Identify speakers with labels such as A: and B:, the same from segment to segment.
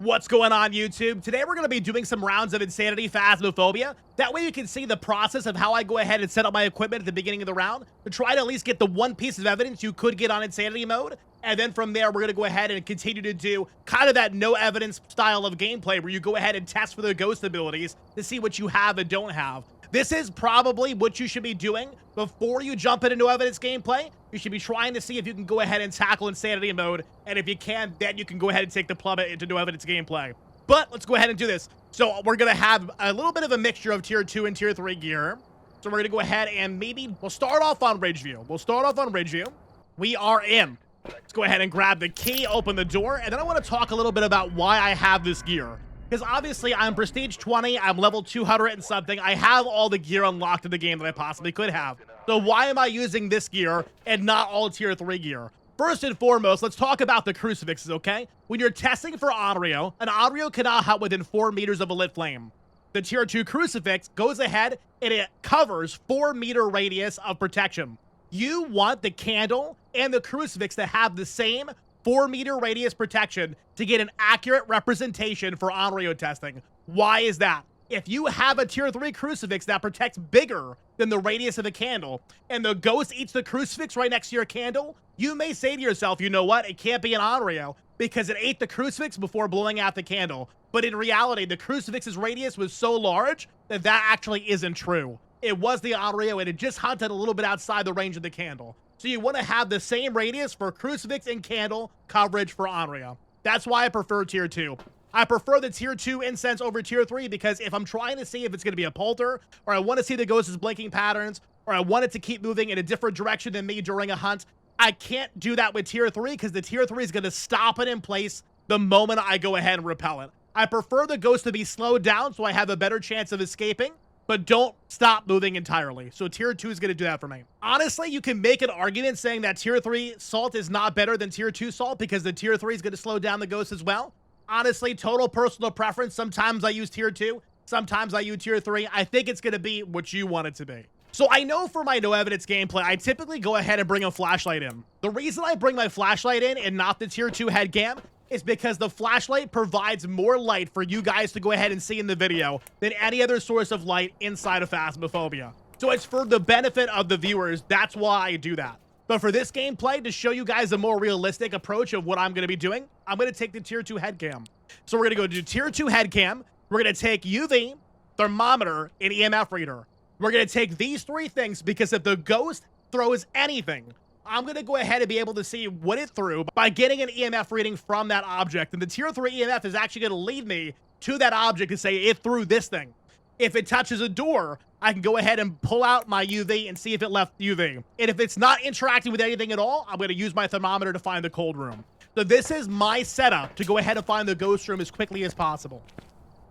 A: What's going on, YouTube? Today we're going to be doing some rounds of Insanity Phasmophobia. That way you can see the process of how I go ahead and set up my equipment at the beginning of the round to try to at least get the one piece of evidence you could get on Insanity mode. And then from there, we're going to go ahead and continue to do kind of that no evidence style of gameplay where you go ahead and test for the ghost abilities to see what you have and don't have. This is probably what you should be doing before you jump into no evidence gameplay. You should be trying to see if you can go ahead and tackle Insanity mode, and if you can, then you can go ahead and take the plummet into no evidence gameplay. But let's go ahead and do this. So we're going to have a little bit of a mixture of tier 2 and tier 3 gear. So we're going to go ahead and we'll start off on Ridgeview. We are in. Let's go ahead and grab the key, open the door, and then I want to talk a little bit about why I have this gear. Because obviously I'm prestige 20, I'm level 200 and something. I have all the gear unlocked in the game that I possibly could have. So why am I using this gear and not all tier 3 gear? First and foremost, let's talk about the crucifixes, okay? When you're testing for Onryo, an Onryo cannot hut within 4 meters of a lit flame. The tier 2 crucifix goes ahead and it covers 4-meter radius of protection. You want the candle and the crucifix to have the same 4-meter radius protection to get an accurate representation for Onryo testing. Why is that? If you have a tier 3 crucifix that protects bigger than the radius of a candle, and the ghost eats the crucifix right next to your candle, you may say to yourself, you know what, it can't be an Onryo because it ate the crucifix before blowing out the candle. But in reality, the crucifix's radius was so large that that actually isn't true. It was the Onryo, and it just hunted a little bit outside the range of the candle. So you want to have the same radius for crucifix and candle coverage for Onryo. That's why I prefer tier 2. I prefer the tier 2 incense over tier 3 because if I'm trying to see if it's going to be a polter, or I want to see the ghost's blinking patterns, or I want it to keep moving in a different direction than me during a hunt, I can't do that with tier 3 because the tier 3 is going to stop it in place the moment I go ahead and repel it. I prefer the ghost to be slowed down so I have a better chance of escaping, but don't stop moving entirely. So tier 2 is going to do that for me. Honestly, you can make an argument saying that tier 3 salt is not better than tier 2 salt because the tier 3 is going to slow down the ghost as well. Honestly, total personal preference. Sometimes I use tier 2, sometimes I use tier 3. I think it's going to be what you want it to be. So I know for my no evidence gameplay, I typically go ahead and bring a flashlight in. The reason I bring my flashlight in and not the tier 2 head cam is because the flashlight provides more light for you guys to go ahead and see in the video than any other source of light inside of Phasmophobia. So it's for the benefit of the viewers. That's why I do that. But for this gameplay, to show you guys a more realistic approach of what I'm going to be doing, I'm going to take the tier 2 head cam. So we're going to go do tier 2 head cam. We're going to take UV, thermometer, and EMF reader. We're going to take these 3 things because if the ghost throws anything, I'm going to go ahead and be able to see what it threw by getting an EMF reading from that object. And the tier 3 EMF is actually going to lead me to that object to say it threw this thing. If it touches a door, I can go ahead and pull out my UV and see if it left UV. And if it's not interacting with anything at all, I'm going to use my thermometer to find the cold room. So this is my setup to go ahead and find the ghost room as quickly as possible.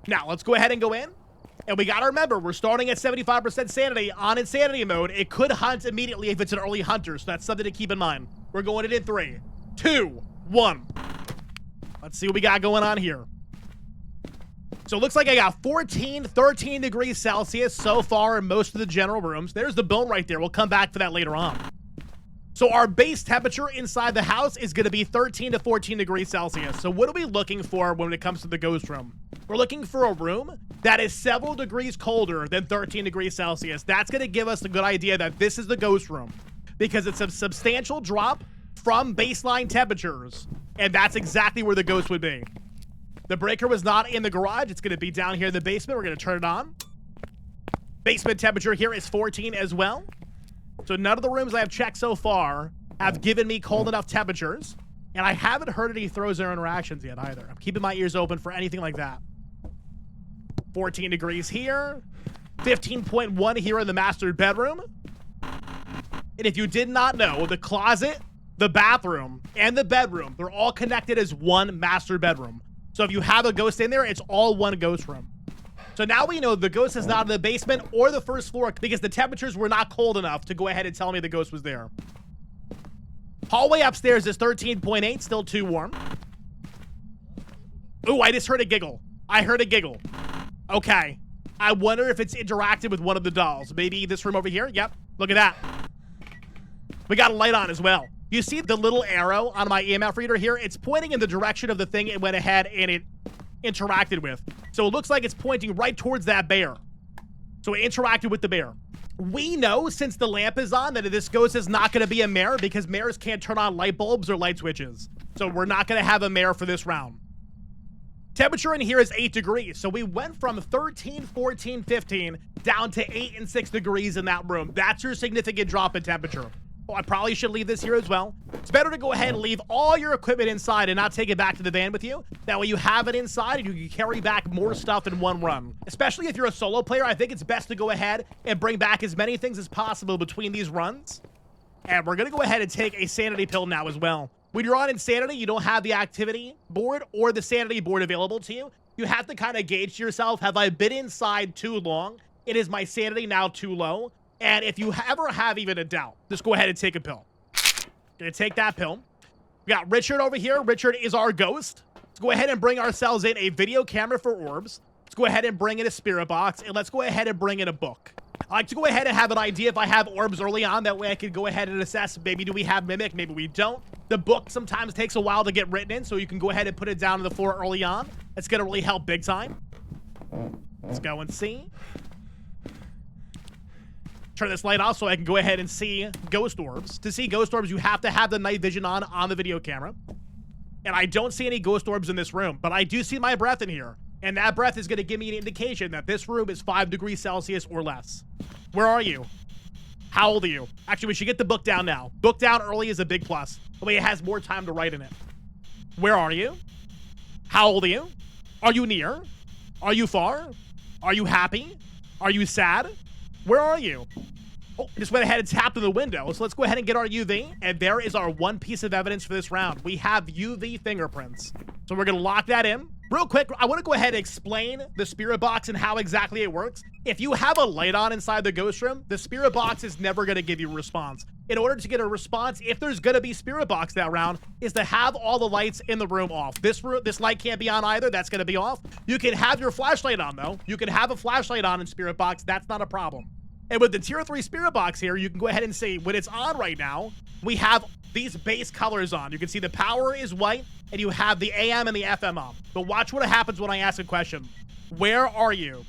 A: Now, let's go ahead and go in. And we got to remember, we're starting at 75% sanity on Insanity mode. It could hunt immediately if it's an early hunter, so that's something to keep in mind. We're going in 3, 2, 1. Let's see what we got going on here. So it looks like I got 14, 13 degrees Celsius so far in most of the general rooms. There's the bone right there. We'll come back to that later on. So our base temperature inside the house is going to be 13 to 14 degrees Celsius. So what are we looking for when it comes to the ghost room? We're looking for a room that is several degrees colder than 13 degrees Celsius. That's going to give us a good idea that this is the ghost room because it's a substantial drop from baseline temperatures. And that's exactly where the ghost would be. The breaker was not in the garage. It's going to be down here in the basement. We're going to turn it on. Basement temperature here is 14 as well. So none of the rooms I have checked so far have given me cold enough temperatures. And I haven't heard any throws or interactions yet either. I'm keeping my ears open for anything like that. 14 degrees here. 15.1 here in the master bedroom. And if you did not know, the closet, the bathroom, and the bedroom, they're all connected as one master bedroom. So if you have a ghost in there, it's all one ghost room. So now we know the ghost is not in the basement or the first floor because the temperatures were not cold enough to go ahead and tell me the ghost was there. Hallway upstairs is 13.8, still too warm. Ooh, I just heard a giggle. I heard a giggle. Okay. I wonder if it's interacted with one of the dolls. Maybe this room over here? Yep. Look at that. We got a light on as well. You see the little arrow on my EMF reader here? It's pointing in the direction of the thing it went ahead and it interacted with. So it looks like it's pointing right towards that bear. So it interacted with the bear. We know, since the lamp is on, that this ghost is not going to be a mare because mares can't turn on light bulbs or light switches. So we're not going to have a mare for this round. Temperature in here is 8 degrees. So we went from 13, 14, 15 down to 8 and 6 degrees in that room. That's your significant drop in temperature. Oh, I probably should leave this here as well. It's better to go ahead and leave all your equipment inside and not take it back to the van with you. That way you have it inside and you can carry back more stuff in one run. Especially if you're a solo player, I think it's best to go ahead and bring back as many things as possible between these runs. And we're going to go ahead and take a sanity pill now as well. When you're on insanity, you don't have the activity board or the sanity board available to you. You have to kind of gauge to yourself, have I been inside too long? Is my sanity now too low? And if you ever have even a doubt, just go ahead and take a pill. Gonna take that pill. We got Richard over here. Richard is our ghost. Let's go ahead and bring ourselves in a video camera for orbs. Let's go ahead and bring in a spirit box, and let's go ahead and bring in a book. I like to go ahead and have an idea if I have orbs early on. That way I can go ahead and assess, maybe do we have mimic, maybe we don't. The book sometimes takes a while to get written in, so you can go ahead and put it down on the floor early on. That's gonna really help big time. Let's go and see. Turn this light off so I can go ahead and see ghost orbs. To see ghost orbs, you have to have the night vision on the video camera. And I don't see any ghost orbs in this room, but I do see my breath in here. And that breath is going to give me an indication that this room is 5 degrees Celsius or less. Where are you? How old are you? Actually, we should get the book down now. Book down early is a big plus. The way it has more time to write in it. Where are you? How old are you? Are you near? Are you far? Are you happy? Are you sad? Where are you? Oh, I just went ahead and tapped in the window. So let's go ahead and get our UV. And there is our one piece of evidence for this round. We have UV fingerprints. So we're going to lock that in. Real quick, I want to go ahead and explain the spirit box and how exactly it works. If you have a light on inside the ghost room, the spirit box is never going to give you a response. In order to get a response, if there's going to be spirit box that round, is to have all the lights in the room off. This light can't be on either. That's going to be off. You can have your flashlight on, though. You can have a flashlight on in spirit box. That's not a problem. And with the tier 3 spirit box here, you can go ahead and see when it's on right now, we have these base colors on. You can see the power is white and you have the AM and the FM on. But watch what happens when I ask a question. Where are you?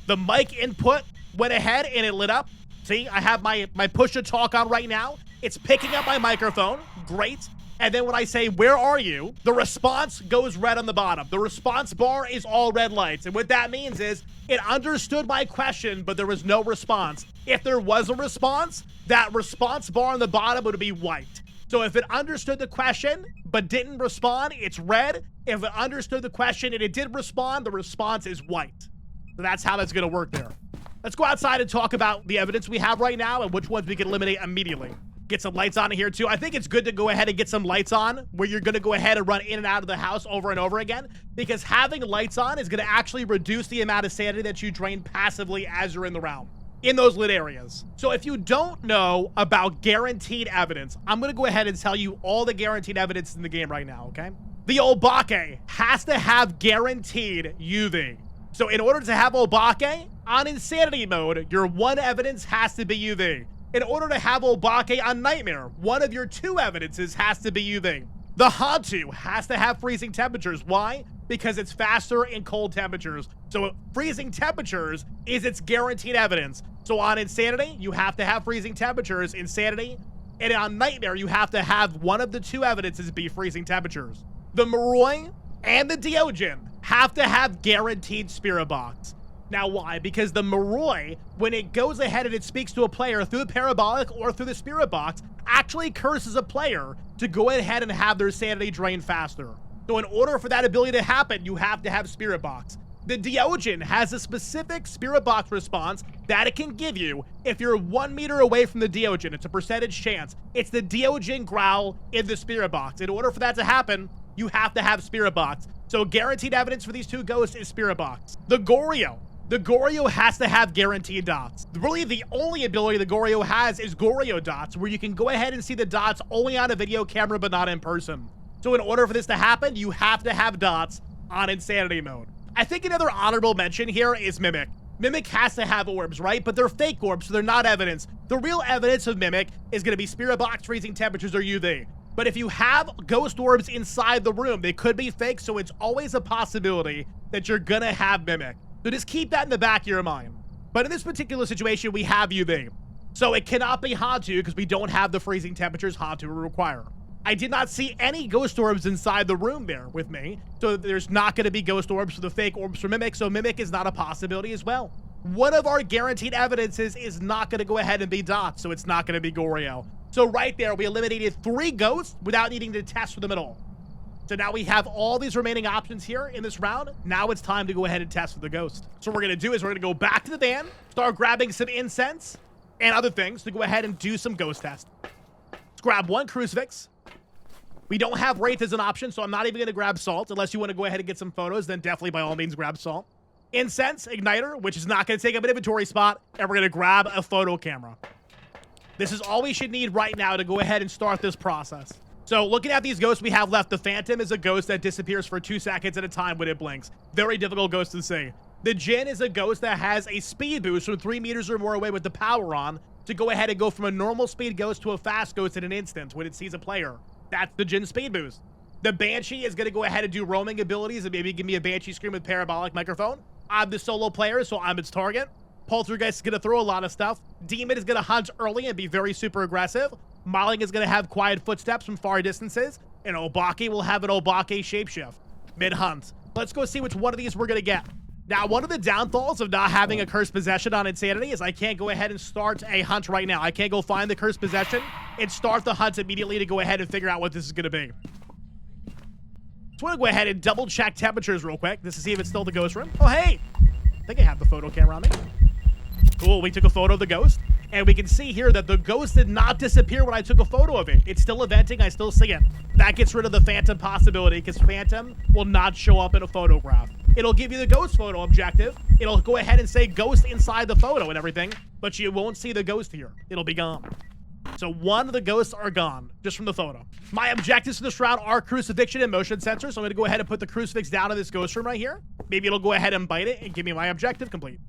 A: The mic input went ahead and it lit up. See, I have my push to talk on right now. It's picking up my microphone. Great. And then when I say, where are you? The response goes red on the bottom. The response bar is all red lights. And what that means is it understood my question, but there was no response. If there was a response, that response bar on the bottom would be white. So if it understood the question, but didn't respond, it's red. If it understood the question and it did respond, the response is white. So that's how that's gonna work there. Let's go outside and talk about the evidence we have right now and which ones we can eliminate immediately. Get some lights on here too. I think it's good to go ahead and get some lights on where you're going to go ahead and run in and out of the house over and over again, because having lights on is going to actually reduce the amount of sanity that you drain passively as you're in the round in those lit areas. So if you don't know about guaranteed evidence, I'm going to go ahead and tell you all the guaranteed evidence in the game right now, okay? The Obake has to have guaranteed UV. So in order to have Obake on insanity mode, your one evidence has to be UV. In order to have Obake on Nightmare, one of your 2 evidences has to be UV. The Hantu has to have freezing temperatures. Why? Because it's faster in cold temperatures. So freezing temperatures is its guaranteed evidence. So on Insanity, you have to have freezing temperatures. Insanity. And on Nightmare, you have to have one of the 2 evidences be freezing temperatures. The Moroi and the Deogen have to have guaranteed spirit box. Now, why? Because the Moroi, when it goes ahead and it speaks to a player through the parabolic or through the spirit box, actually curses a player to go ahead and have their sanity drain faster. So in order for that ability to happen, you have to have spirit box. The Deogen has a specific spirit box response that it can give you if you're 1 meter away from the Deogen. It's a percentage chance. It's the Deogen growl in the spirit box. In order for that to happen, you have to have spirit box. So guaranteed evidence for these 2 ghosts is spirit box. The Goryo. The Goryo has to have guaranteed dots. Really, the only ability the Goryo has is Goryo dots, where you can go ahead and see the dots only on a video camera, but not in person. So in order for this to happen, you have to have dots on insanity mode. I think another honorable mention here is Mimic. Mimic has to have orbs, right? But they're fake orbs, so they're not evidence. The real evidence of Mimic is going to be spirit box, freezing temperatures, or UV. But if you have ghost orbs inside the room, they could be fake, so it's always a possibility that you're gonna have Mimic. So just keep that in the back of your mind. But in this particular situation, we have UV. So it cannot be Hantu because we don't have the freezing temperatures Hantu will require. I did not see any ghost orbs inside the room there with me, so there's not going to be ghost orbs for the fake orbs for Mimic, so Mimic is not a possibility as well. One of our guaranteed evidences is not going to go ahead and be Dot, so it's not going to be Goryo. So right there, we eliminated 3 ghosts without needing to test for them at all. So now we have all these remaining options here in this round. Now it's time to go ahead and test for the ghost. So what we're going to do is we're going to go back to the van, start grabbing some incense and other things to go ahead and do some ghost tests. Let's grab 1 crucifix. We don't have Wraith as an option, so I'm not even going to grab Salt. Unless you want to go ahead and get some photos, then definitely by all means grab Salt. Incense, Igniter, which is not going to take up an inventory spot, and we're going to grab a photo camera. This is all we should need right now to go ahead and start this process. So looking at these ghosts we have left, the Phantom is a ghost that disappears for 2 seconds at a time when it blinks. Very difficult ghost to see. The Djinn is a ghost that has a speed boost from 3 meters or more away with the power on to go ahead and go from a normal speed ghost to a fast ghost in an instant when it sees a player. That's the Djinn speed boost. The Banshee is going to go ahead and do roaming abilities and maybe give me a Banshee scream with parabolic microphone. I'm the solo player, so I'm its target. Poltergeist is going to throw a lot of stuff. Demon is going to hunt early and be very super aggressive. Mauling is going to have quiet footsteps from far distances. And Obake will have an Obake shapeshift mid-hunt. Let's go see which one of these we're going to get. Now, one of the downfalls of not having a cursed possession on Insanity is I can't go ahead and start a hunt right now. I can't go find the cursed possession and start the hunt immediately to go ahead and figure out what this is going to be. So I'm going to go ahead and double check temperatures real quick just to see if it's still the ghost room. Oh, hey! I think I have the photo camera on me. Cool, we took a photo of the ghost. And we can see here that the ghost did not disappear when I took a photo of it. It's still eventing, I still see it. That gets rid of the Phantom possibility because Phantom will not show up in a photograph. It'll give you the ghost photo objective. It'll go ahead and say ghost inside the photo and everything, but you won't see the ghost here. It'll be gone. So 1 of the ghosts are gone just from the photo. My objectives for this round are crucifixion and motion sensor, so I'm going to go ahead and put the crucifix down in this ghost room right here. Maybe it'll go ahead and bite it and give me my objective complete.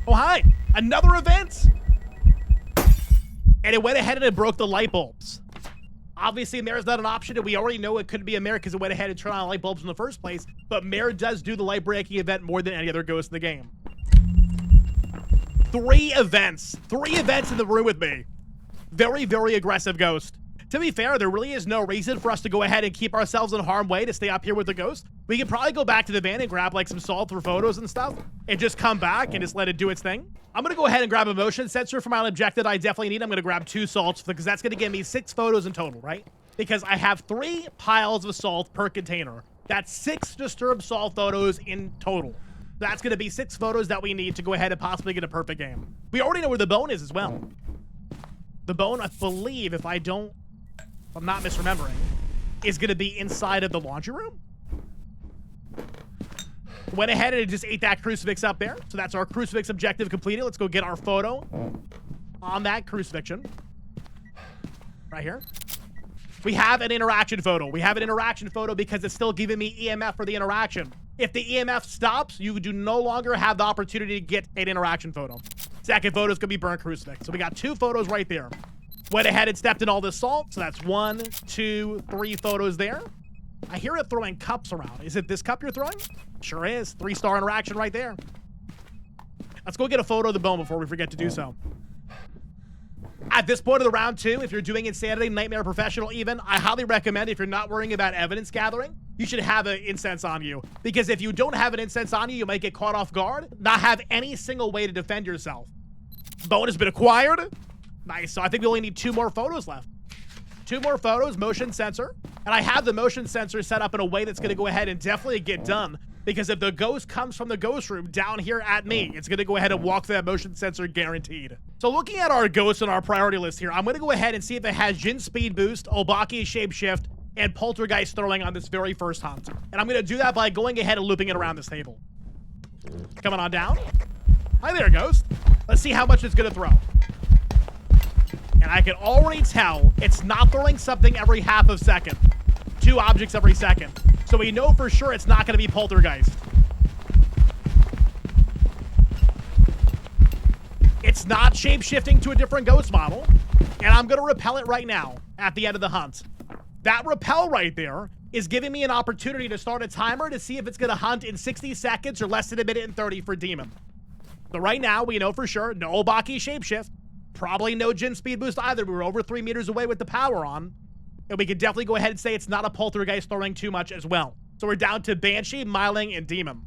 A: Oh, hi! Another event! And it went ahead and it broke the light bulbs. Obviously, Mare's not an option, and we already know it couldn't be a Mare because it went ahead and turned on light bulbs in the first place, but Mare does do the light-breaking event more than any other ghost in the game. 3 events. 3 events in the room with me. Very, very aggressive ghost. To be fair, there really is no reason for us to go ahead and keep ourselves in harm's way to stay up here with the ghost. We could probably go back to the van and grab like some salt for photos and stuff and just come back and just let it do its thing. I'm going to go ahead and grab a motion sensor for my objective I definitely need. I'm going to grab 2 salts because that's going to give me 6 photos in total, right? Because I have 3 piles of salt per container. That's 6 disturbed salt photos in total. That's going to be 6 photos that we need to go ahead and possibly get a perfect game. We already know where the bone is as well. The bone, I believe, if I'm not misremembering, is going to be inside of the laundry room. Went ahead and it just ate that crucifix up there. So that's our crucifix objective completed. Let's go get our photo on that crucifixion. Right here. We have an interaction photo. We have an interaction photo because it's still giving me EMF for the interaction. If the EMF stops, you do no longer have the opportunity to get an interaction photo. Second photo is going to be burnt crucifix. So we got 2 photos right there. Went ahead and stepped in all this salt. So that's 1, 2, 3 photos there. I hear it throwing cups around. Is it this cup you're throwing? Sure is. 3-star interaction right there. Let's go get a photo of the bone before we forget to do so. At this point of the round 2, if you're doing Insanity, Nightmare Professional even, I highly recommend if you're not worrying about evidence gathering, you should have an incense on you. Because if you don't have an incense on you, you might get caught off guard, not have any single way to defend yourself. Bone has been acquired. Nice. So I think we only need 2 more photos left. 2 more photos, motion sensor. And I have the motion sensor set up in a way that's going to go ahead and definitely get done. Because if the ghost comes from the ghost room down here at me, it's going to go ahead and walk through that motion sensor guaranteed. So looking at our ghosts on our priority list here, I'm going to go ahead and see if it has Djinn speed boost, Obake shapeshift, and poltergeist throwing on this very first hunt. And I'm going to do that by going ahead and looping it around this table. Coming on down. Hi there, ghost. Let's see how much it's going to throw. And I can already tell it's not throwing something every half of a second. 2 objects every second. So we know for sure it's not going to be poltergeist. It's not shape-shifting to a different ghost model. And I'm going to repel it right now. at the end of the hunt. That rappel right there is giving me an opportunity to start a timer to see if it's going to hunt in 60 seconds or less than a minute and 30 for Demon. So right now, we know for sure, no Obaki Shapeshift, probably no Jin Speed Boost either. We were over 3 meters away with the power on, and we could definitely go ahead and say it's not a Poltergeist throwing too much as well. So we're down to Banshee, Myling, and Demon.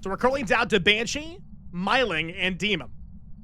A: So we're currently down to Banshee, Myling, and Demon.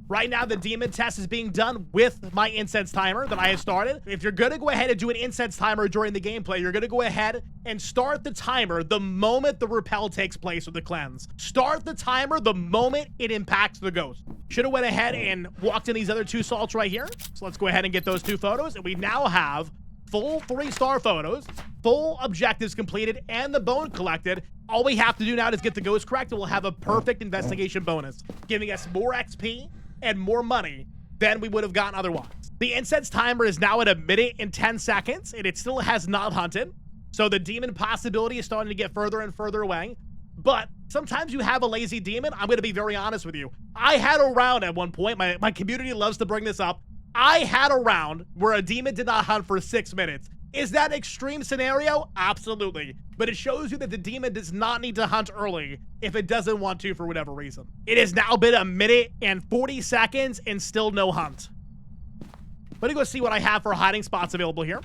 A: Right now, the Demon test is being done with my incense timer that I have started. If you're going to go ahead and do an incense timer during the gameplay, you're going to go ahead and start the timer the moment the rappel takes place with the cleanse. Start the timer the moment it impacts the ghost. Should have went ahead and walked in these other 2 salts right here. So let's go ahead and get those 2 photos. And we now have full 3-star photos, full objectives completed, and the bone collected. All we have to do now is get the ghost correct, and we'll have a perfect investigation bonus, giving us more XP and more money than we would have gotten otherwise. The incense timer is now at 1 minute and 10 seconds, and it still has not hunted. So the demon possibility is starting to get further and further away. But sometimes you have a lazy demon. I'm going to be very honest with you. I had a round at one point. My community loves to bring this up. I had a round where a demon did not hunt for 6 minutes. Is that an extreme scenario? Absolutely. But it shows you that the demon does not need to hunt early if it doesn't want to for whatever reason. It has now been 1 minute and 40 seconds and still no hunt. Let me go see what I have for hiding spots available here.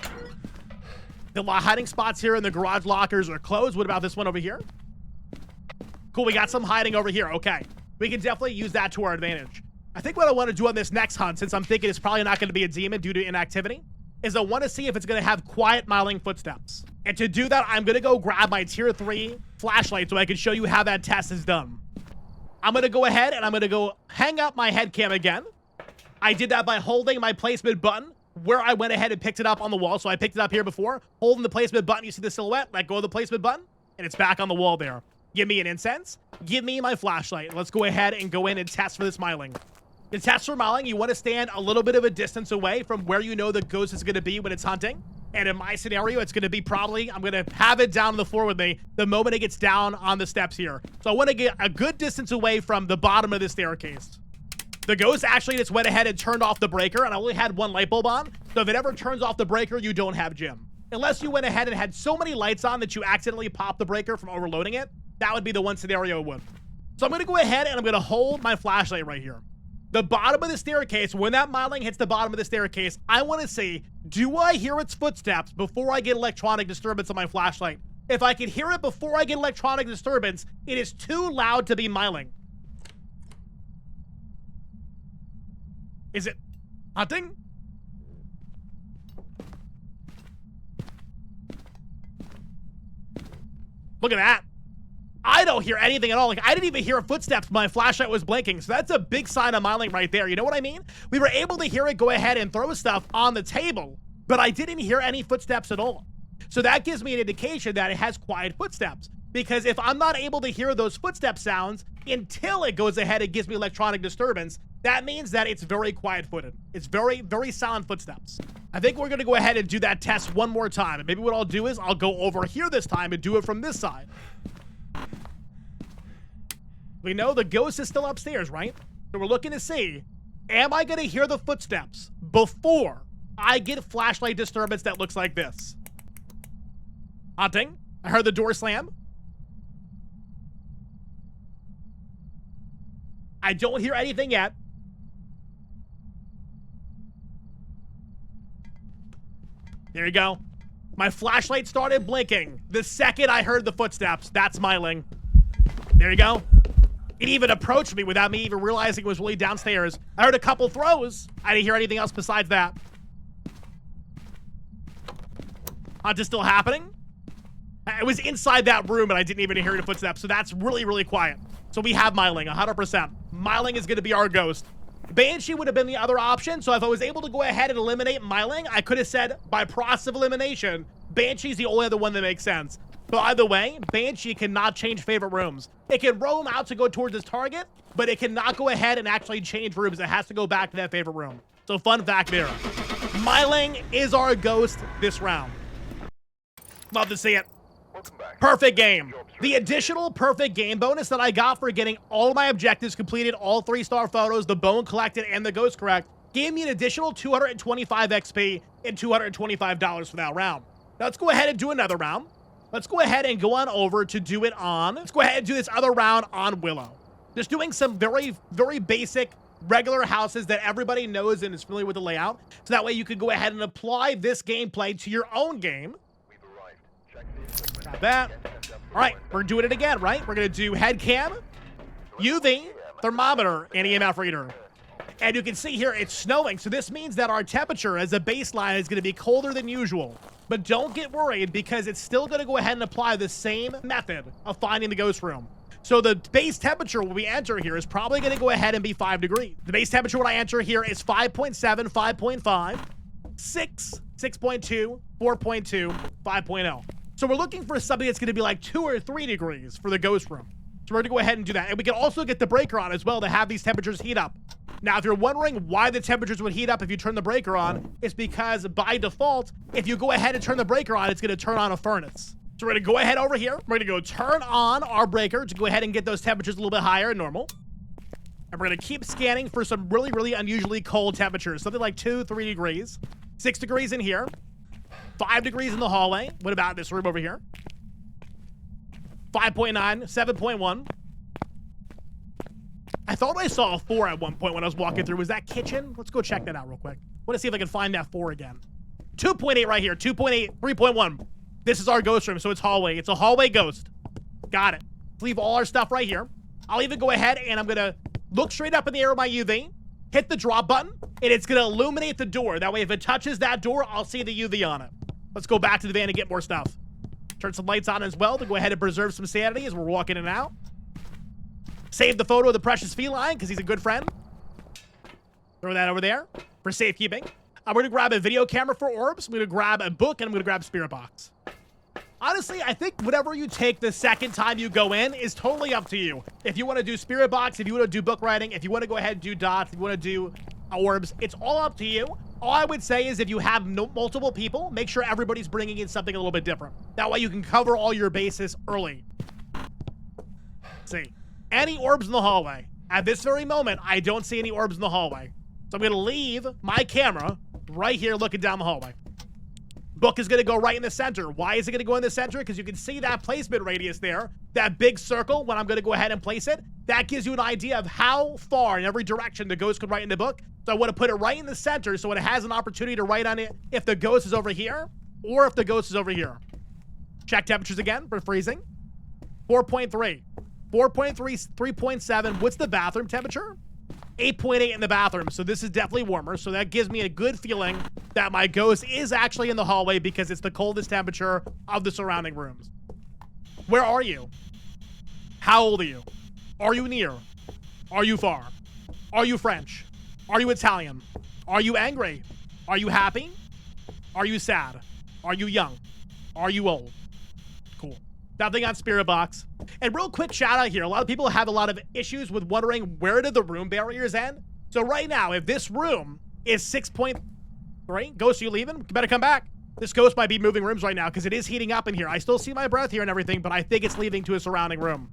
A: The hiding spots here in the garage lockers are closed. What about this one over here? Cool, we got some hiding over here. Okay. We can definitely use that to our advantage. I think what I want to do on this next hunt, since I'm thinking it's probably not going to be a demon due to inactivity, is I want to see if it's going to have quiet Myling footsteps. And to do that, I'm going to go grab my tier 3 flashlight so I can show you how that test is done. I'm going to go ahead and I'm going to go hang up my head cam again. I did that by holding my placement button where I went ahead and picked it up on the wall. So I picked it up here before. Holding the placement button, you see the silhouette, let go of the placement button, and it's back on the wall there. Give me an incense. Give me my flashlight. Let's go ahead and go in and test for this Myling. To test for Myling, you want to stand a little bit of a distance away from where you know the ghost is going to be when it's hunting. And in my scenario, it's going to be probably, I'm going to have it down on the floor with me the moment it gets down on the steps here. So I want to get a good distance away from the bottom of the staircase. The ghost actually just went ahead and turned off the breaker, and I only had 1 light bulb on. So if it ever turns off the breaker, you don't have Jim. Unless you went ahead and had so many lights on that you accidentally popped the breaker from overloading it, that would be the one scenario it would. So I'm going to go ahead and I'm going to hold my flashlight right here. The bottom of the staircase, when that Myling hits the bottom of the staircase, I want to see, do I hear its footsteps before I get electronic disturbance on my flashlight? If I can hear it before I get electronic disturbance, it is too loud to be Myling. Is it hunting? Look at that. I don't hear anything at all. Like, I didn't even hear footsteps. My flashlight was blinking. So that's a big sign of Myling right there. You know what I mean? We were able to hear it go ahead and throw stuff on the table, but I didn't hear any footsteps at all. So that gives me an indication that it has quiet footsteps. Because if I'm not able to hear those footstep sounds until it goes ahead and gives me electronic disturbance, that means that it's very quiet-footed. It's very, very silent footsteps. I think we're going to go ahead and do that test one more time. And maybe what I'll do is I'll go over here this time and do it from this side. We know the ghost is still upstairs, right? So we're looking to see, am I going to hear the footsteps before I get flashlight disturbance that looks like this? Hunting. I heard the door slam. I don't hear anything yet. There you go. My flashlight started blinking the second I heard the footsteps. That's Myling. There you go. It even approached me without me even realizing it was really downstairs. I heard a couple throws. I didn't hear anything else besides that. Hunt is still happening. It was inside that room and I didn't even hear the footsteps. So that's really, really quiet. So we have Myling, 100%. Myling is going to be our ghost. Banshee would have been the other option. So if I was able to go ahead and eliminate Myling, I could have said by process of elimination, Banshee's the only other one that makes sense. By the way, Banshee cannot change favorite rooms. It can roam out to go towards its target, but it cannot go ahead and actually change rooms. It has to go back to that favorite room. So fun fact there. Myling is our ghost this round. Love to see it. Perfect game. The additional perfect game bonus that I got for getting all my objectives completed, all 3-star photos, the bone collected, and the ghost correct, gave me an additional 225 XP and $225 for that round. Now let's go ahead and do another round. Let's go ahead and go on over to do it on, let's go ahead and do this other round on Willow. Just doing some very, very basic, regular houses that everybody knows and is familiar with the layout. So that way you could go ahead and apply this gameplay to your own game. Got that. All right, we're doing it again, right? We're gonna do head cam, UV, thermometer, and EMF reader. And you can see here it's snowing, so this means that our temperature as a baseline is gonna be colder than usual. But don't get worried because it's still gonna go ahead and apply the same method of finding the ghost room. So the base temperature when we enter here is probably gonna go ahead and be 5 degrees. The base temperature when I enter here is 5.7, 5.5, 6, 6.2, 4.2, 5.0. So we're looking for something that's gonna be like 2 or 3 degrees for the ghost room. So we're gonna go ahead and do that. And we can also get the breaker on as well to have these temperatures heat up. Now, if you're wondering why the temperatures would heat up if you turn the breaker on, it's because by default, if you go ahead and turn the breaker on, it's gonna turn on a furnace. So we're gonna go ahead over here. We're gonna go turn on our breaker to go ahead and get those temperatures a little bit higher than normal. And we're gonna keep scanning for some really, really unusually cold temperatures. Something like 2, 3 degrees, 6 degrees in here, 5 degrees in the hallway. What about this room over here? 5.9, 7.1. I thought I saw a 4 at one point when I was walking through. Was that kitchen? Let's go check that out real quick. I want to see if I can find that 4 again. 2.8 right here. 2.8, 3.1. This is our ghost room, so it's hallway. It's a hallway ghost. Got it. Let's leave all our stuff right here. I'll even go ahead and I'm going to look straight up in the air with my UV, hit the drop button, and it's going to illuminate the door. That way, if it touches that door, I'll see the UV on it. Let's go back to the van and get more stuff. Turn some lights on as well to go ahead and preserve some sanity as we're walking in and out. Save the photo of the precious feline because he's a good friend. Throw that over there for safekeeping. I'm going to grab a video camera for orbs. I'm going to grab a book, and I'm going to grab Spirit Box. Honestly, I think whatever you take the second time you go in is totally up to you. If you want to do Spirit Box, if you want to do book writing, if you want to go ahead and do dots, if you want to do orbs, it's all up to you. All I would say is if you have multiple people, make sure everybody's bringing in something a little bit different. That way you can cover all your bases early. Let's see. Any orbs in the hallway? At this very moment, I don't see any orbs in the hallway. So I'm going to leave my camera right here looking down the hallway. Book is going to go right in the center. Why is it going to go in the center? Because you can see that placement radius there, that big circle when I'm going to go ahead and place it. That gives you an idea of how far in every direction the ghost could write in the book. So I want to put it right in the center so it has an opportunity to write on it if the ghost is over here or if the ghost is over here. Check temperatures again for freezing. 4.3, 4.3, 3.7. What's the bathroom temperature? 8.8 in the bathroom, so this is definitely warmer. So that gives me a good feeling that my ghost is actually in the hallway because it's the coldest temperature of the surrounding rooms. Where are you? How old are you? Are you near? Are you far? Are you French? Are you Italian? Are you angry? Are you happy? Are you sad? Are you young? Are you old? Cool. Nothing on Spirit Box. And real quick shout out here. A lot of people have a lot of issues with wondering where did the room barriers end? So right now, if this room is 6.3, ghost, you leaving? You better come back. This ghost might be moving rooms right now because it is heating up in here. I still see my breath here and everything, but I think it's leaving to a surrounding room.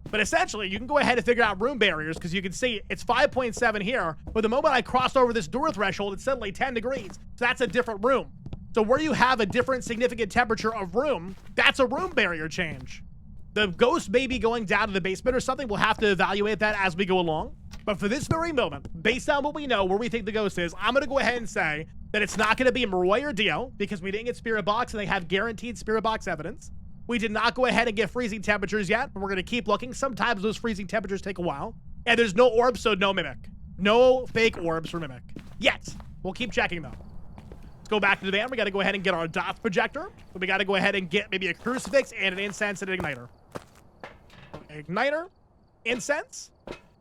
A: But essentially, you can go ahead and figure out room barriers because you can see it's 5.7 here. But the moment I crossed over this door threshold, it's suddenly 10 degrees. So that's a different room. So where you have a different significant temperature of room, that's a room barrier change. The ghost may be going down to the basement or something. We'll have to evaluate that as we go along. But for this very moment, based on what we know, where we think the ghost is, I'm going to go ahead and say that it's not going to be Maroy or Dio because we didn't get Spirit Box and they have guaranteed Spirit Box evidence. We did not go ahead and get freezing temperatures yet, but we're going to keep looking. Sometimes those freezing temperatures take a while. And there's no orbs, so no Mimic. No fake orbs for Mimic. Yet. We'll keep checking, though. Let's go back to the van. We got to go ahead and get our dots projector. But we got to go ahead and get maybe a crucifix and an incense and an igniter. Igniter, incense,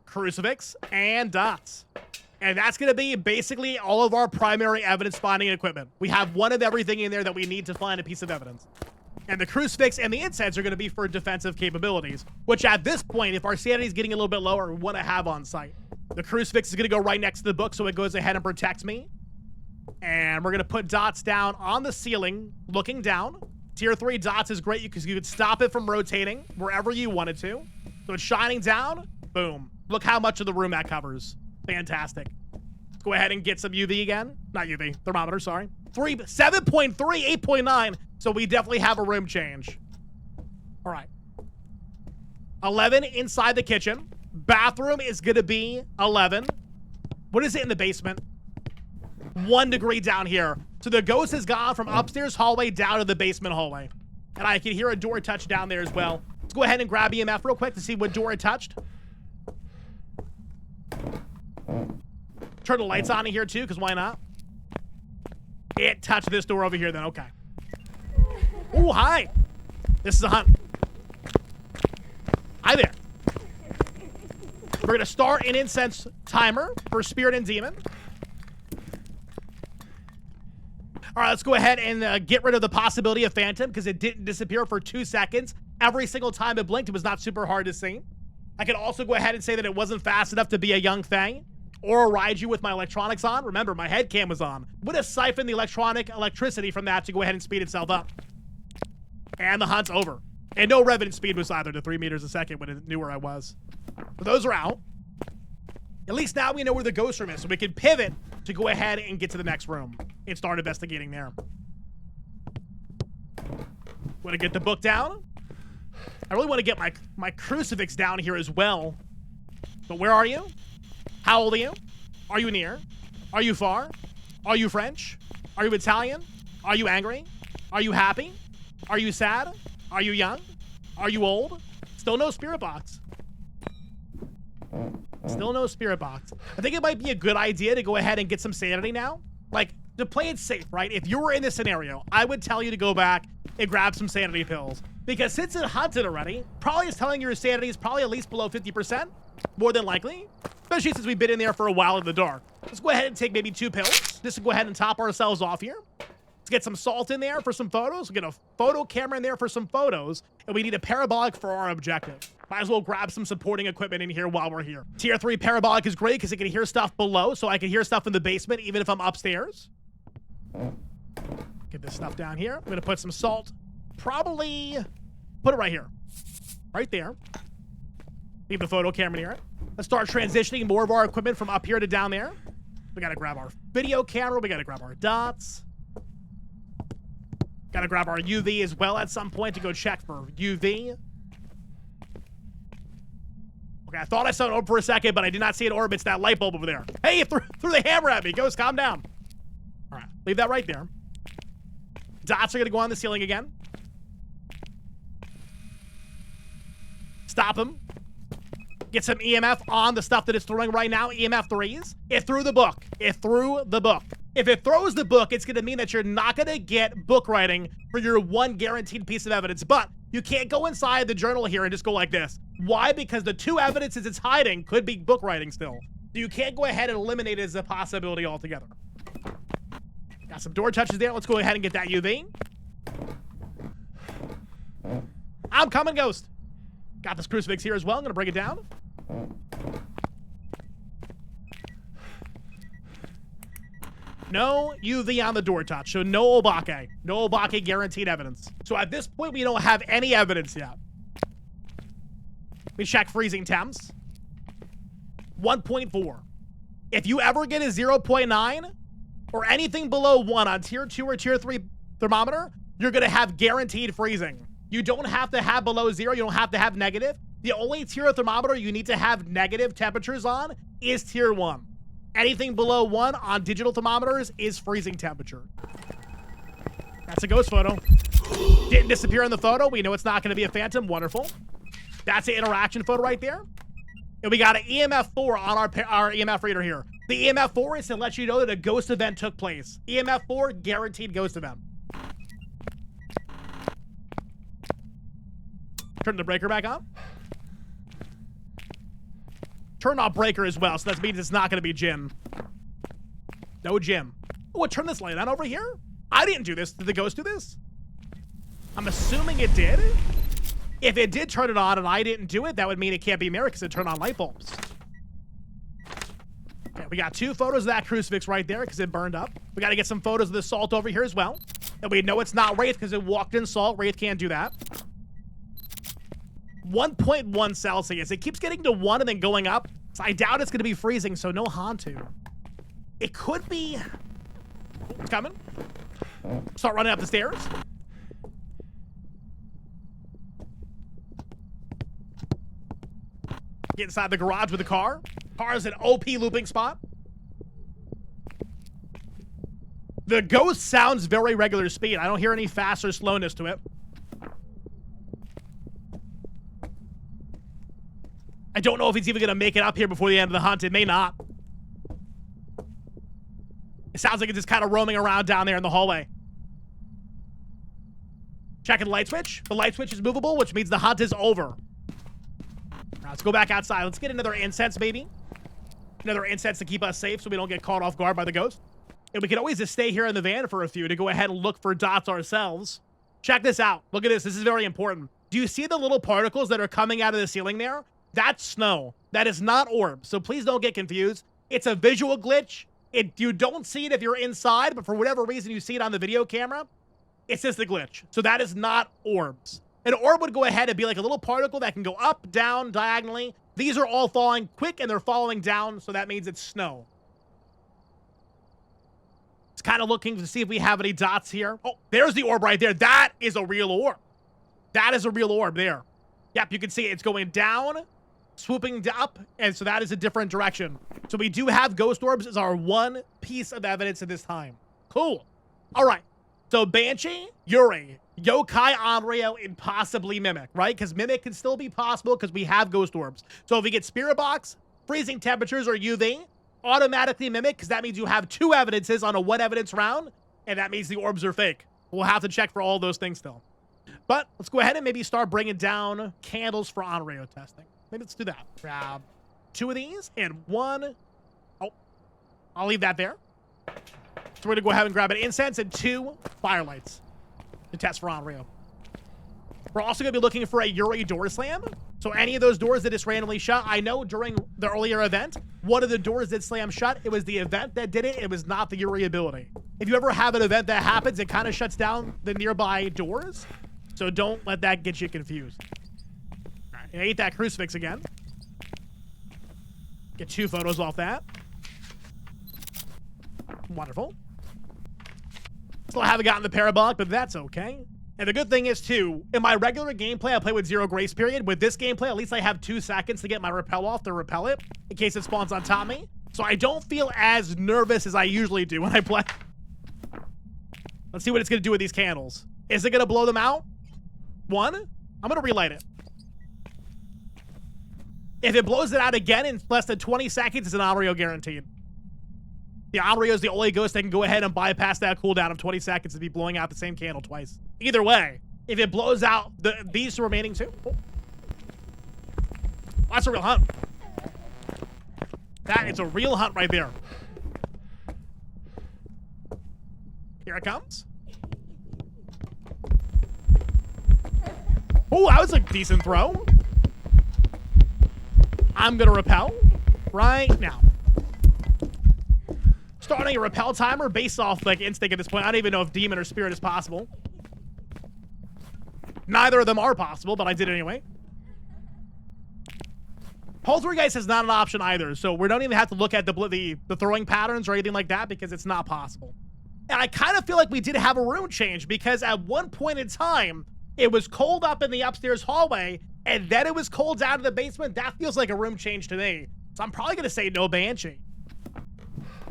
A: crucifix, and dots. And that's going to be basically all of our primary evidence finding equipment. We have one of everything in there that we need to find a piece of evidence. And the crucifix and the incense are going to be for defensive capabilities, which at this point, if our sanity is getting a little bit lower, we want to have on site. The crucifix is going to go right next to the book, so it goes ahead and protects me. And we're going to put dots down on the ceiling, looking down. Tier 3 dots is great because you could stop it from rotating wherever you wanted to. So it's shining down, boom. Look how much of the room that covers. Fantastic. Let's go ahead and get some UV again. Not UV, thermometer, sorry. 7.3, 8.9. So we definitely have a room change. All right. 11 inside the kitchen. Bathroom is gonna be 11. What is it in the basement? 1 degree down here. So the ghost has gone from upstairs hallway down to the basement hallway. And I can hear a door touch down there as well. Let's go ahead and grab EMF real quick to see what door it touched. Turn the lights on in here too, because why not? It touched this door over here then, okay. Oh, hi. This is a hunt. Hi there. We're gonna start an incense timer for spirit and demon. All right, let's go ahead and get rid of the possibility of phantom because it didn't disappear for 2 seconds. Every single time it blinked, it was not super hard to see. I could also go ahead and say that it wasn't fast enough to be a young Fang or ride you with my electronics on. Remember, my head cam was on. Would have siphoned the electricity from that to go ahead and speed itself up. And the hunt's over. And no revenant speed was either to 3 meters a second when it knew where I was. So those are out. At least now we know where the ghost room is, so we can pivot to go ahead and get to the next room and start investigating there. Want to get the book down? I really want to get my crucifix down here as well. But where are you? How old are you? Are you near? Are you far? Are you French? Are you Italian? Are you angry? Are you happy? Are you sad? Are you young? Are you old? Still no spirit box. Still no spirit box. I think it might be a good idea to go ahead and get some sanity now. Like, to play it safe, right? If you were in this scenario, I would tell you to go back and grab some sanity pills. Because since it hunted already, probably is telling your sanity is probably at least below 50%. More than likely. Especially since we've been in there for a while in the dark. Let's go ahead and take maybe 2 pills. Just to go ahead and top ourselves off here. Let's get some salt in there for some photos. We'll get a photo camera in there for some photos. And we need a parabolic for our objective. Might as well grab some supporting equipment in here while we're here. Tier 3 parabolic is great because it can hear stuff below, so I can hear stuff in the basement even if I'm upstairs. Get this stuff down here. I'm gonna put some salt. Probably put it right here. Right there. Leave the photo camera near it. Let's start transitioning more of our equipment from up here to down there. We gotta grab our video camera. We gotta grab our dots. Gotta grab our UV as well at some point to go check for UV. Okay, I thought I saw an orb for a second, but I did not see an orb. It's that light bulb over there. Hey, it threw the hammer at me. Ghost, calm down. All right, leave that right there. Dots are gonna go on the ceiling again. Stop them. Get some EMF on the stuff that it's throwing right now. EMF 3s. It threw the book. It threw the book. If it throws the book, it's gonna mean that you're not gonna get book writing for your 1 guaranteed piece of evidence. But you can't go inside the journal here and just go like this. Why? Because the 2 evidences it's hiding could be book writing still. So you can't go ahead and eliminate it as a possibility altogether. Got some door touches there. Let's go ahead and get that UV. I'm coming, Ghost. Got this crucifix here as well. I'm gonna bring it down. No UV on the door touch, so no Obake. No Obake guaranteed evidence. So at this point, we don't have any evidence yet. We check freezing temps. 1.4. If you ever get a 0.9 or anything below 1 on tier 2 or tier 3 thermometer, you're gonna have guaranteed freezing. You don't have to have below 0. You don't have to have negative. The only tier of thermometer you need to have negative temperatures on is tier 1. Anything below 1 on digital thermometers is freezing temperature. That's a ghost photo. Didn't disappear in the photo. We know it's not going to be a phantom. Wonderful. That's an interaction photo right there. And we got an EMF 4 on our EMF reader here. The EMF 4 is to let you know that a ghost event took place. EMF 4, guaranteed ghost event. Turn the breaker back on. Turn off breaker as well, so that means it's not going to be Jim. No Jim. Oh, turn this light on over here? I didn't do this. Did the ghost do this? I'm assuming it did. If it did turn it on and I didn't do it, that would mean it can't be mirror because it turned on light bulbs. Okay, we got 2 photos of that crucifix right there because it burned up. We got to get some photos of the salt over here as well. And we know it's not Wraith because it walked in salt. Wraith can't do that. 1.1 Celsius. It keeps getting to 1 and then going up. So I doubt it's going to be freezing, so no Hantu. It could be... It's coming. Start running up the stairs. Get inside the garage with the car. Car is an OP looping spot. The ghost sounds very regular speed. I don't hear any fast or slowness to it. I don't know if it's even going to make it up here before the end of the hunt. It may not. It sounds like it's just kind of roaming around down there in the hallway. Checking the light switch. The light switch is movable, which means the hunt is over. Now, let's go back outside. Let's get another incense, maybe. Another incense to keep us safe so we don't get caught off guard by the ghost. And we can always just stay here in the van for a few to go ahead and look for dots ourselves. Check this out. Look at this. This is very important. Do you see the little particles that are coming out of the ceiling there? That's snow. That is not orbs. So please don't get confused. It's a visual glitch. You don't see it if you're inside, but for whatever reason you see it on the video camera, it's just a glitch. So that is not orbs. An orb would go ahead and be like a little particle that can go up, down, diagonally. These are all falling quick and they're falling down, so that means it's snow. It's kind of looking to see if we have any dots here. Oh, there's the orb right there. That is a real orb. That is a real orb there. Yep, you can see it's going down, swooping up, and so that is a different direction. So we do have ghost orbs as our one piece of evidence at this time. Cool. All right. So Banshee, Yuri, Yokai, Onryo, and possibly Mimic, right? Because Mimic can still be possible because we have ghost orbs. So if we get Spirit Box, freezing temperatures, or UV, automatically Mimic, because that means you have two evidences on a one evidence round, and that means the orbs are fake. We'll have to check for all those things still. But let's go ahead and maybe start bringing down candles for Onryo testing. Maybe let's do that. Grab 2 of these and 1. Oh, I'll leave that there. So we're going to go ahead and grab an incense and 2 firelights to test for Onryo. We're also going to be looking for a Yuri door slam. So any of those doors that just randomly shut, I know during the earlier event, one of the doors that slam shut, it was the event that did it. It was not the Yuri ability. If you ever have an event that happens, it kind of shuts down the nearby doors. So don't let that get you confused. All right, I ate that crucifix again. Get 2 photos off that. Wonderful. Still haven't gotten the parabolic, but that's okay. And the good thing is, too, in my regular gameplay, I play with 0 grace period. With this gameplay, at least I have 2 seconds to get my repel off to repel it in case it spawns on top of me. So I don't feel as nervous as I usually do when I play. Let's see what it's going to do with these candles. Is it going to blow them out? 1. I'm going to relight it. If it blows it out again in less than 20 seconds, it's an Onryo guaranteed. The Onryo is the only ghost that can go ahead and bypass that cooldown of 20 seconds and be blowing out the same candle twice. Either way, if it blows out these remaining 2, that's a real hunt. That is a real hunt right there. Here it comes. Oh, that was a decent throw. I'm gonna repel right now. Starting a repel timer based off like instinct at this point. I don't even know if demon or spirit is possible. Neither of them are possible, but I did it anyway. Poltergeist is not an option either, so we don't even have to look at the throwing patterns or anything like that because it's not possible. And I kind of feel like we did have a room change because at one point in time, it was cold up in the upstairs hallway, and then it was cold down in the basement. That feels like a room change to me. So I'm probably going to say no Banshee.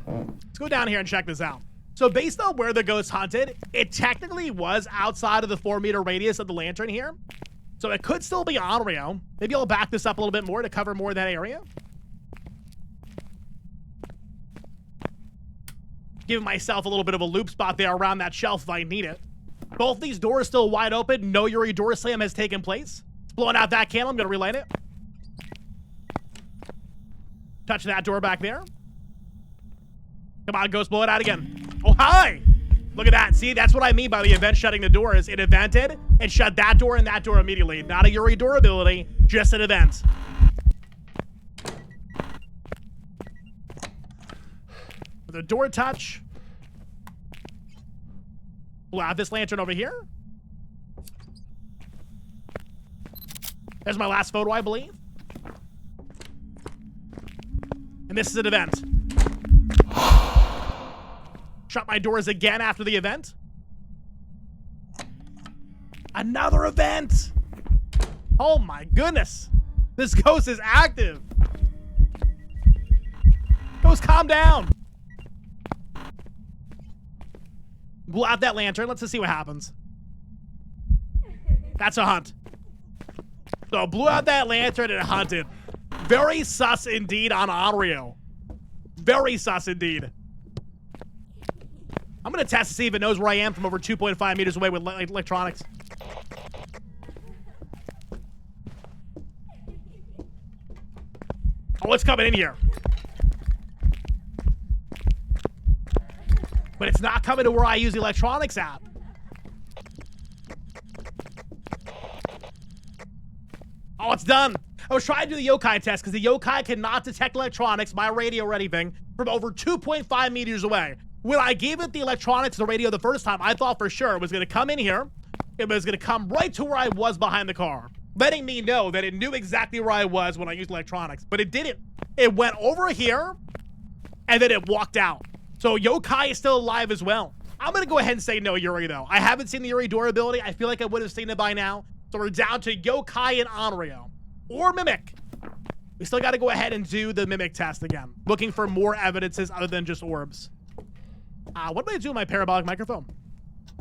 A: Let's go down here and check this out. So based on where the ghost hunted, it technically was outside of the 4-meter radius of the lantern here. So it could still be Onryo. Maybe I'll back this up a little bit more to cover more of that area. Give myself a little bit of a loop spot there around that shelf if I need it. Both these doors still wide open. No Yuri door slam has taken place. It's blowing out that candle. I'm going to relight it. Touch that door back there. Come on, ghost, blow it out again. Oh, hi! Look at that. See, that's what I mean by the event shutting the doors. It evented and shut that door and that door immediately. Not a Yuri door ability, just an event. With a door touch. Blow out this lantern over here. There's my last photo, I believe. And this is an event. Shut my doors again after the event. Another event. Oh my goodness. This ghost is active. Ghost, calm down. Blow out that lantern. Let's just see what happens. That's a hunt. So blew out that lantern and hunted. Very sus indeed on Onryo. Very sus indeed. I'm gonna test to see if it knows where I am from over 2.5 meters away with electronics. Oh, it's coming in here. But it's not coming to where I use the electronics at. Oh, it's done. I was trying to do the yokai test because the yokai cannot detect electronics, my radio or anything, from over 2.5 meters away. When I gave it the electronics, the radio the first time, I thought for sure it was going to come in here. It was going to come right to where I was behind the car, letting me know that it knew exactly where I was when I used electronics. But it didn't. It went over here, and then it walked out. So yokai is still alive as well. I'm going to go ahead and say no Yuri, though. I haven't seen the Yuri door ability. I feel like I would have seen it by now. So we're down to yokai and Onryo. Or Mimic. We still got to go ahead and do the Mimic test again. Looking for more evidences other than just orbs. What do I do with my parabolic microphone?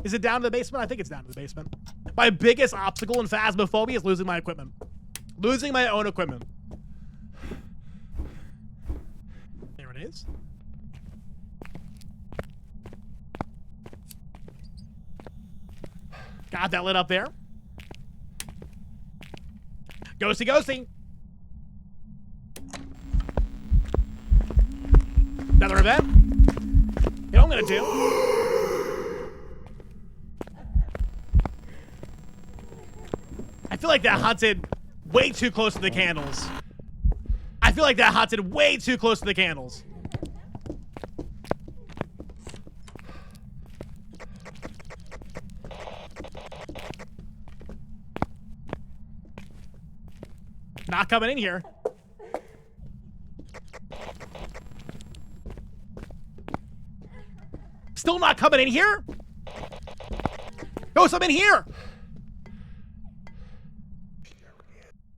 A: Is it down to the basement? I think it's down to the basement. My biggest obstacle in Phasmophobia is losing my equipment. Losing my own equipment. There it is. Got that lit up there. Ghosty, ghosty. Another event. You know what I'm gonna do? I feel like that hunted way too close to the candles. I feel like that hunted way too close to the candles. Not coming in here. Still not coming in here? Ghost, I'm in here.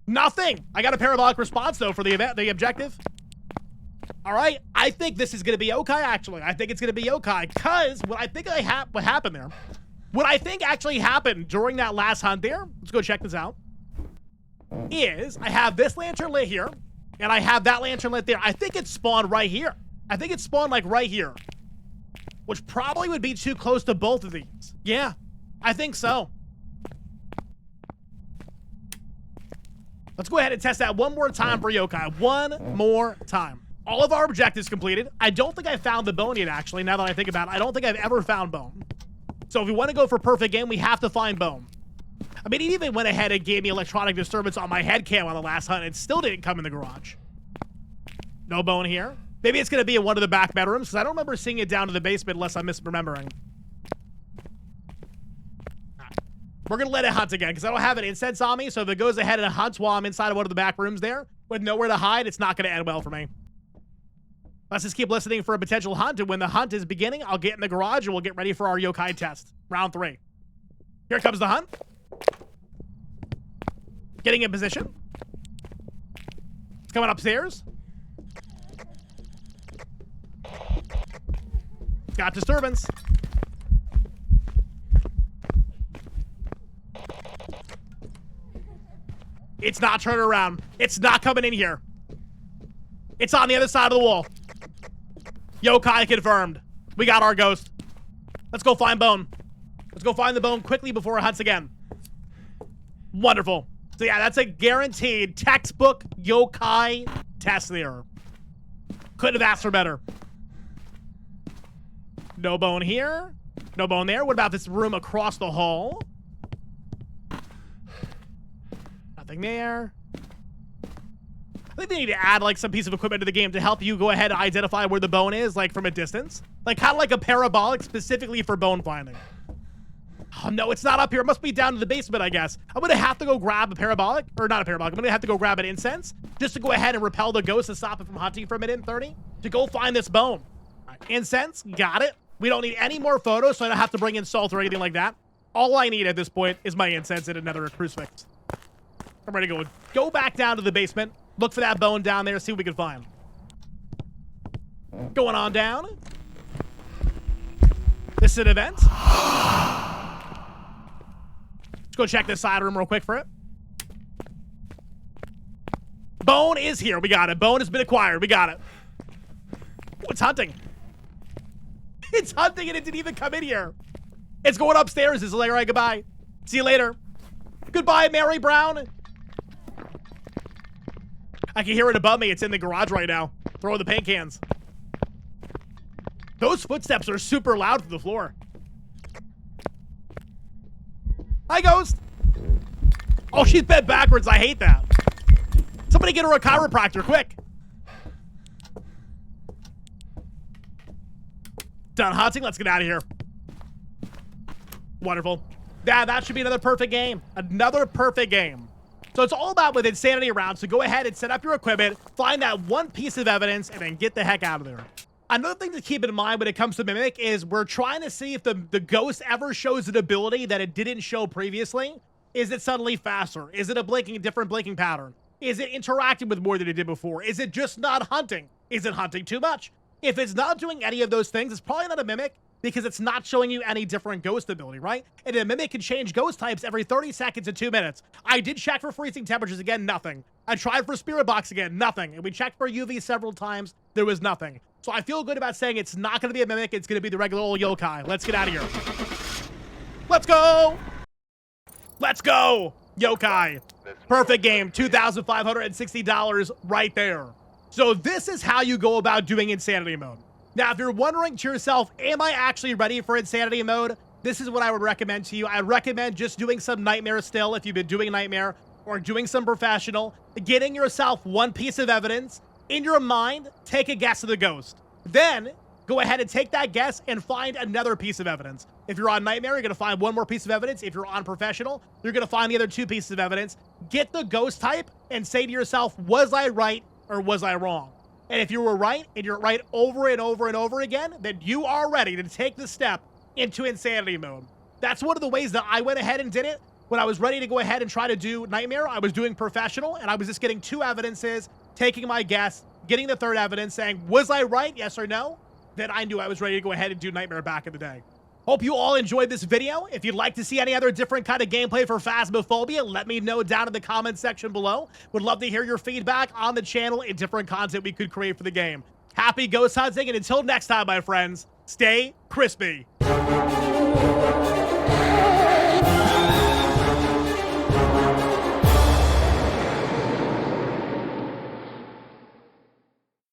A: Nothing. I got a parabolic response though for the event, the objective. All right, I think this is gonna be yokai. Actually, I think it's gonna be yokai because what I think what happened there, what I think actually happened during that last hunt there. Let's go check this out. Is I have this lantern lit here, and I have that lantern lit there. I think it spawned right here. I think it spawned like right here, which probably would be too close to both of these. Yeah, I think so. Let's go ahead and test that one more time for yokai. One more time. All of our objectives completed. I don't think I found the bone yet, actually, now that I think about it. I don't think I've ever found bone. So if we want to go for perfect game, we have to find bone. I mean, he even went ahead and gave me electronic disturbance on my head cam on the last hunt and still didn't come in the garage. No bone here. Maybe it's going to be in one of the back bedrooms because I don't remember seeing it down to the basement unless I'm misremembering. We're going to let it hunt again because I don't have an incense on me. So if it goes ahead and hunts while I'm inside of one of the back rooms there with nowhere to hide, it's not going to end well for me. Let's just keep listening for a potential hunt. And when the hunt is beginning, I'll get in the garage and we'll get ready for our yokai test. Round 3. Here comes the hunt. Getting in position. It's coming upstairs. Got disturbance. It's not turning around. It's not coming in here. It's on the other side of the wall. Yokai confirmed. We got our ghost. Let's go find bone. Let's go find the bone quickly before it hunts again. Wonderful. So yeah, that's a guaranteed textbook yokai test there. Couldn't have asked for better. No bone here. No bone there. What about this room across the hall? Nothing there. I think they need to add like some piece of equipment to the game to help you go ahead and identify where the bone is, like from a distance. Like kind of like a parabolic specifically for bone finding. Oh no, it's not up here. It must be down to the basement, I guess. I'm gonna have to go grab a parabolic, or not a parabolic. I'm gonna have to go grab an incense just to go ahead and repel the ghost and stop it from hunting for a minute and 30 to go find this bone. Right, incense, got it. We don't need any more photos, so I don't have to bring in salt or anything like that. All I need at this point is my incense and another crucifix. I'm ready to go back down to the basement, look for that bone down there, see what we can find. Going on down. This is an event. Let's go check this side room real quick for it. Bone is here. We got it. Bone has been acquired. We got it. Oh, it's hunting. It's hunting and it didn't even come in here. It's going upstairs. It's like, all right, goodbye. See you later. Goodbye, Mary Brown. I can hear it above me. It's in the garage right now. Throwing the paint cans. Those footsteps are super loud from the floor. Hi, Ghost. Oh, she's bent backwards. I hate that. Somebody get her a chiropractor, quick. Done hunting. Let's get out of here. Wonderful. Yeah, that should be another perfect game. Another perfect game. So it's all about with insanity around. So go ahead and set up your equipment, find that one piece of evidence, and then get the heck out of there. Another thing to keep in mind when it comes to Mimic is we're trying to see if the ghost ever shows an ability that it didn't show previously. Is it suddenly faster? Is it a different blinking pattern? Is it interacting with more than it did before? Is it just not hunting? Is it hunting too much? If it's not doing any of those things, it's probably not a Mimic because it's not showing you any different ghost ability, right? And a Mimic can change ghost types every 30 seconds to 2 minutes. I did check for freezing temperatures again, nothing. I tried for Spirit Box again, nothing. And we checked for UV several times, there was nothing. So I feel good about saying it's not going to be a Mimic, it's going to be the regular old yokai. Let's get out of here. Let's go! Let's go! Yokai. Perfect game, $2,560 right there. So this is how you go about doing Insanity Mode. Now, if you're wondering to yourself, am I actually ready for Insanity Mode? This is what I would recommend to you. I recommend just doing some Nightmare still if you've been doing Nightmare, or doing some Professional, getting yourself one piece of evidence. In your mind, take a guess of the ghost. Then, go ahead and take that guess and find another piece of evidence. If you're on Nightmare, you're going to find one more piece of evidence. If you're on Professional, you're going to find the other 2 pieces of evidence. Get the ghost type and say to yourself, was I right or was I wrong? And if you were right, and you're right over and over and over again, then you are ready to take the step into Insanity Mode. That's one of the ways that I went ahead and did it. When I was ready to go ahead and try to do Nightmare, I was doing Professional, and I was just getting 2 evidences, taking my guess, getting the 3rd evidence, saying, was I right, yes or no? Then I knew I was ready to go ahead and do Nightmare back in the day. Hope you all enjoyed this video. If you'd like to see any other different kind of gameplay for Phasmophobia, let me know down in the comments section below. Would love to hear your feedback on the channel and different content we could create for the game. Happy ghost hunting, and until next time, my friends, stay crispy.